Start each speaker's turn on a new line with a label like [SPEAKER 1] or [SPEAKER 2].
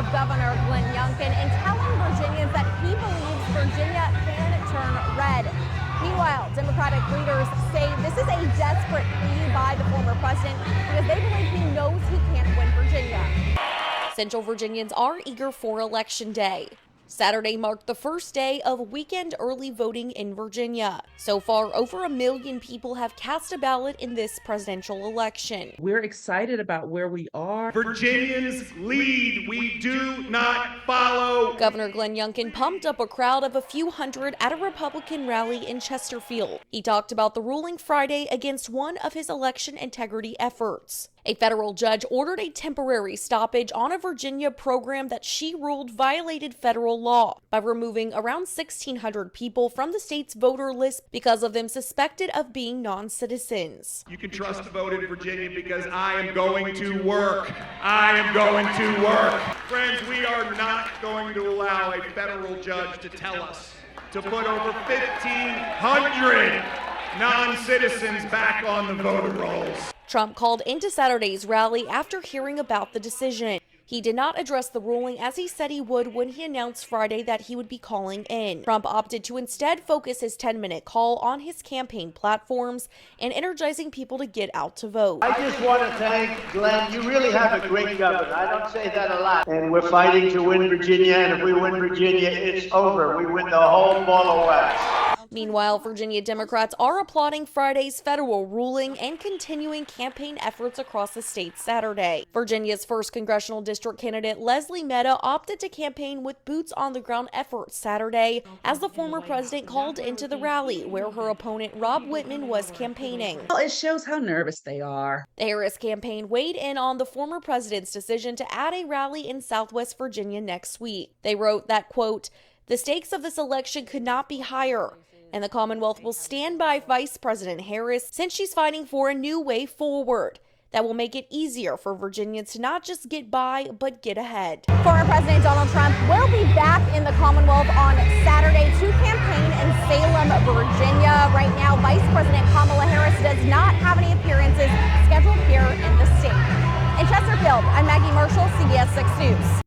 [SPEAKER 1] of Governor Glenn Youngkin and telling Virginians that he believes Virginia can turn red. Meanwhile, Democratic leaders say this is a desperate plea by the former president because they believe he knows he can't win Virginia. Central Virginians are eager for Election Day. Saturday marked the first day of weekend early voting in Virginia. So far, over 1 million people have cast a ballot in this presidential election.
[SPEAKER 2] We're excited about where we are.
[SPEAKER 3] Virginians lead, we do not follow.
[SPEAKER 1] Governor Glenn Youngkin pumped up a crowd of a few hundred at a Republican rally in Chesterfield. He talked about the ruling Friday against one of his election integrity efforts. A federal judge ordered a temporary stoppage on a Virginia program that she ruled violated federal law by removing around 1,600 people from the state's voter list because of them suspected of being non-citizens.
[SPEAKER 3] You can trust the vote in Virginia because I am going to work. I am going to work. Friends, we are not going to allow a federal judge to tell us to put over 1,500 non-citizens back on the voter rolls.
[SPEAKER 1] Trump called into Saturday's rally after hearing about the decision. He did not address the ruling as he said he would when he announced Friday that he would be calling in. Trump opted to instead focus his 10-minute call on his campaign platforms and energizing people to get out to vote.
[SPEAKER 4] I just want to thank Glenn. You really have a great governor. I don't say that a lot. And we're fighting to win Virginia, and if we win Virginia, it's over. We win the whole ball of wax.
[SPEAKER 1] Meanwhile, Virginia Democrats are applauding Friday's federal ruling and continuing campaign efforts across the state Saturday. Virginia's 1st congressional district candidate Leslie Mehta opted to campaign with boots-on-the-ground efforts Saturday as the former president called into the rally where her opponent Rob Whitman was campaigning.
[SPEAKER 2] Well, it shows how nervous they are.
[SPEAKER 1] The Harris campaign weighed in on the former president's decision to add a rally in Southwest Virginia next week. They wrote that, quote, "The stakes of this election could not be higher, and the Commonwealth will stand by Vice President Harris since she's fighting for a new way forward that will make it easier for Virginians to not just get by, but get ahead." Former President Donald Trump will be back in the Commonwealth on Saturday to campaign in Salem, Virginia. Right now, Vice President Kamala Harris does not have any appearances scheduled here in the state. In Chesterfield, I'm Maggie Marshall, CBS 6 News.